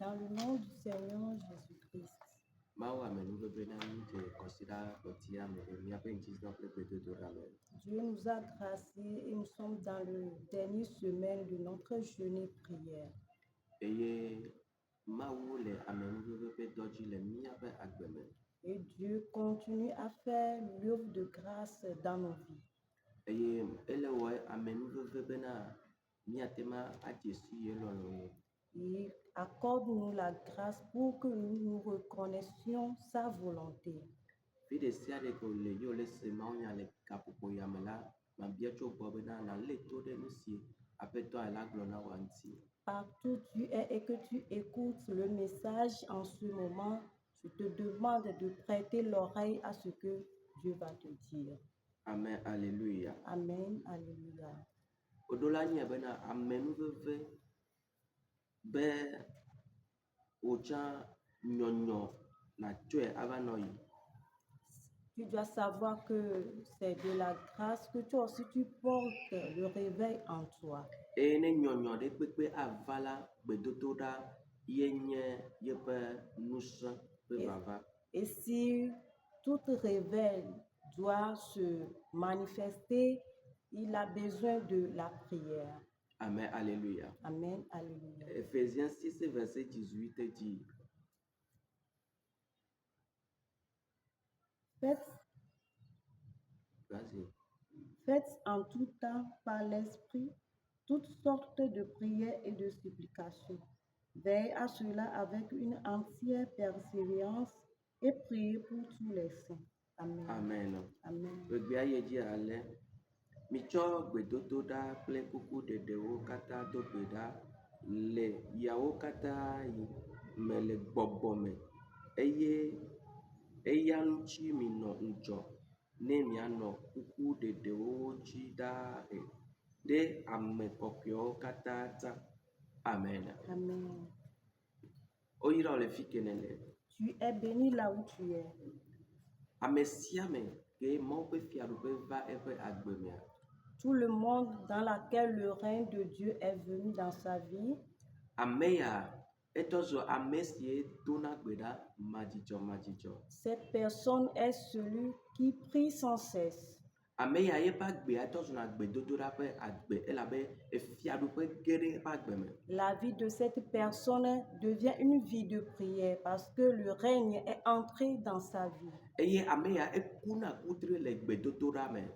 Dans le nom du Seigneur Jésus-Christ. Dieu nous a graciés et nous sommes dans le dernier semaine de notre jeûne et prière. Et Dieu continue à faire l'œuvre de grâce dans nos vies. Et accorde-nous la grâce pour que nous reconnaissions sa volonté. Partout tu es et que tu écoutes le message en ce moment, je te demande de prêter l'oreille à ce que Dieu va te dire. Amen, alléluia. Amen, alléluia. Odolani abena amen veve be ocha nyonyo na tue avanoyi. Tu dois savoir que c'est de la grâce que toi aussi tu portes le réveil en toi. Et ne nyonyo de pepe avala bedododa yenye yebe nusa bevava. Et si tout réveil doit se manifester, il a besoin de la prière. Amen, alléluia. Amen, alléluia. Ephésiens 6, verset 18 dit. Faites en tout temps par l'Esprit toutes sortes de prières et de supplications. Veillez à cela avec une entière persévérance et priez pour tous les saints. Amen. Amen. Amen. Mitsɔ gbedodoɖa kple kuku ɖeɖewo katã do gbe ɖa le yawo katã me le gbɔgbɔ me eye eya ŋuti minɔ ŋudzɔ ne mianɔ kuku ɖeɖewo dzi ɖaa ɖe ame kɔkɔewo katã ta. Amen. Amen. Oyra le fi ke nele. Tu es béni là où tu es. Ame sia ame ke Mawu ƒe fiaɖuƒe va eƒe agbe mea. Tout le monde dans lequel le règne de Dieu est venu dans sa vie. Cette personne est celui qui prie sans cesse. La vie de cette personne devient une vie de prière parce que le règne est entré dans sa vie.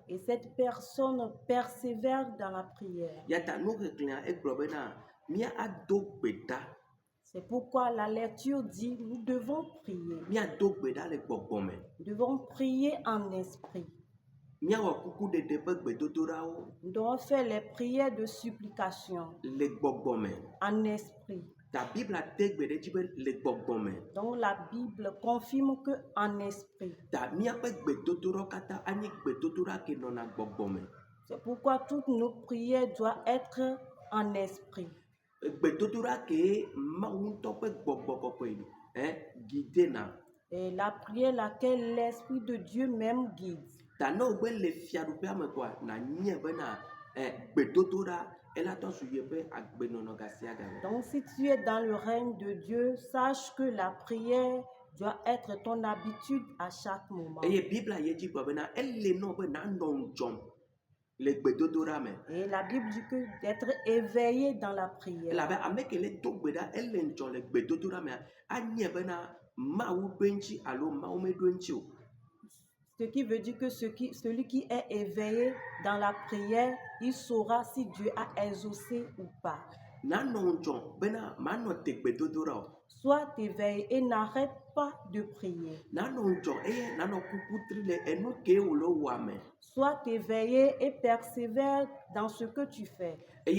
Et cette personne persévère dans la prière. C'est pourquoi la lecture dit nous devons prier. Nous devons prier en esprit. Nous devons faire les prières de supplication en esprit. Donc la Bible confirme que en esprit. C'est pourquoi toutes nos prières doivent être en esprit. Et la prière laquelle l'Esprit de Dieu même guide. Donc si tu es dans le règne de Dieu, sache que la prière doit être ton habitude à chaque moment. Et la Bible dit que d'être éveillé dans la prière. Ce qui veut dire que celui qui est éveillé dans la prière, il saura si Dieu a exaucé ou pas. Sois éveillé et n'arrête pas de prier. Sois éveillé et persévère dans ce que tu fais. Et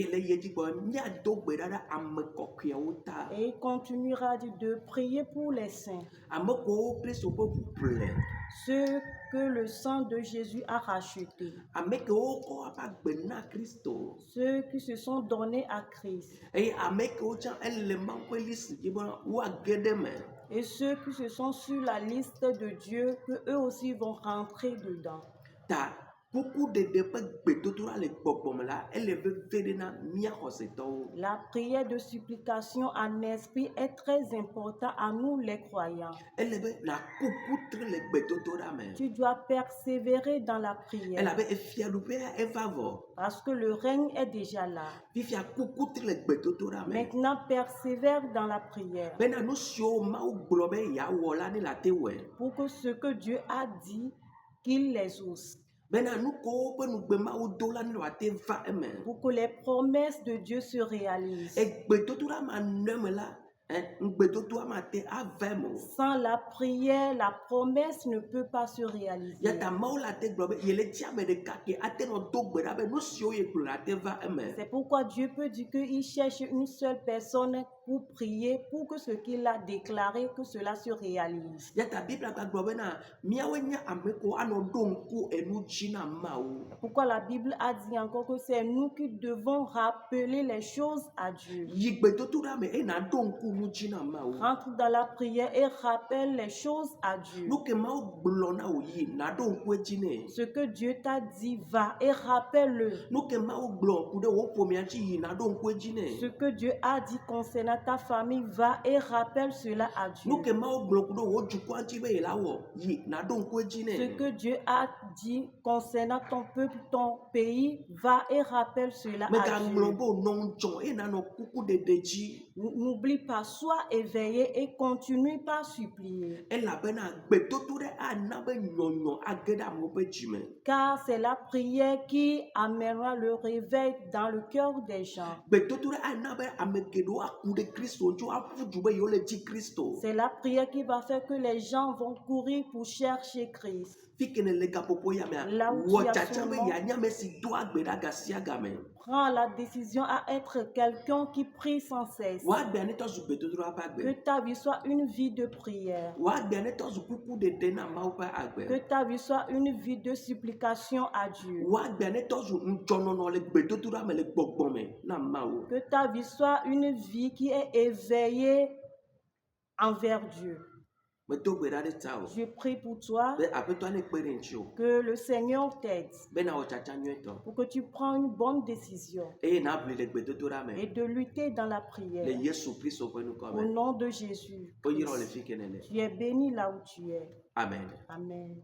il continuera de prier pour les saints. Ceux que le sang de Jésus a rachetés. Ceux qui se sont donnés à Christ. Et ceux qui se sont sur la liste de Dieu, que eux aussi vont rentrer dedans. kuku ɖeɖe ƒe gbedodoɖa le gbɔgbɔme la, ele veve ɖe na mía xɔsetɔwo. La prière de supplication en esprit est très importante à nous les croyants. Ele be nakuku tre le gbedodoɖa me. Tu dois persévérer dans la prière Elabe efiaɖuƒea eva vɔ. parce que le règne est déjà là. Fifia kuku tre le gbedodoɖa me. Maintenant, persévère dans la prière Bena nu siwo Mawu gblɔ be yeawɔ la ne la te wɔe. pour que ce que Dieu a dit, qu'il les ose. Bena nu kowo ƒe nugbe Mawu do la ne wòate va eme. Pour que les promesses de Dieu se réalisent. Egbedodoɖa ma ne me la, ŋugbedodoa ma te ava eme o. Sans la prière, la promesse ne peut pas se réaliser. Yata Mawu la te gblɔ be yele dzi ame ɖeka ke ate nɔ do gbe ɖa be nu siwo ye gblɔ la te va eme. C'est pourquoi Dieu peut dire qu'il cherche une seule personne pour prier, pour que ce qu'il a déclaré, que cela se réalise. Yata Biblia gblɔ bena míawoe nye ame ko anɔ ɖo ŋku enu dzi na Mawu. Pourquoi la Bible a dit encore que c'est nous qui devons rappeler les choses à Dieu. Yi gbedodoɖa me eye naɖo ŋku nu dzi na Mawu. Rentre dans la prière et rappelle les choses à Dieu. Nu ke Mawu gblɔ na wò yi naɖo ŋku edzi nɛ. Ce que Dieu t'a dit, va et rappelle-le. Nu ke Mawu gblɔ ku ɖe wò ƒomea dzi yi naɖo ŋku edzi nɛ. Ce que Dieu a dit concernant ta famille, va et rappelle cela à Dieu. Nu ke Mawu gblɔ ku ɖe wò dukɔa dzi be yela wɔ yi naɖo ŋku edzi Ce nɛ. que Dieu a dit concernant ton peuple, ton pays, va et rappelle cela à Megaŋlɔ Dieu. be wònɔ ŋudzɔ eye nanɔ kuku ɖeɖe dzi. N'oublie pas, sois éveillé et continue par supplier. Elabena gbedodoɖa ana be nyɔnyɔ age ɖe amewo ƒe dzi me. Car c'est la prière qui amènera le réveil dans le cœur des gens. Gbedodoɖa ana be ame geɖewo aku ɖe Kristo ŋuti aƒu du be yewo le di Kristo. C'est la prière qui va faire que les gens vont courir pour chercher Christ. Fi ke ne le gaƒoƒo ya mea, Là où tu wɔ as tsatsa son be nom. yeanye ame si do agbe ɖe aga sia game. Prends la décision à être quelqu'un qui prie sans cesse. Wò agbea ne tɔ zu gbedodoɖa ƒe Que agbe. ta vie soit une vie de prière. Wò agbea ne tɔ zu kuku ɖeɖe na Mawu ƒe agbe. Que ta vie soit une vie de supplication à Dieu. Wò agbea ne tɔ zu ŋudzɔnɔnɔ le gbedodoɖa me le gbɔgbɔme na Mawu. Que ta vie soit une vie qui est éveillée envers Dieu. Medo gbe ɖa ɖe ta o. Je prie pour toi Be aƒetɔa ne kpe ɖe ŋuti que le Seigneur t'aide bena wɔ tsatsa nyuietɔ. pour que tu prends une bonne décision Eye naʋli le gbedodoɖa et me de lutter dans la le prière. Yesu Kristo ƒe ŋkɔ Au me. nom de Jésus. Woyra wo le fi ke ne le. Tu es béni là où tu es. Amen. Amen.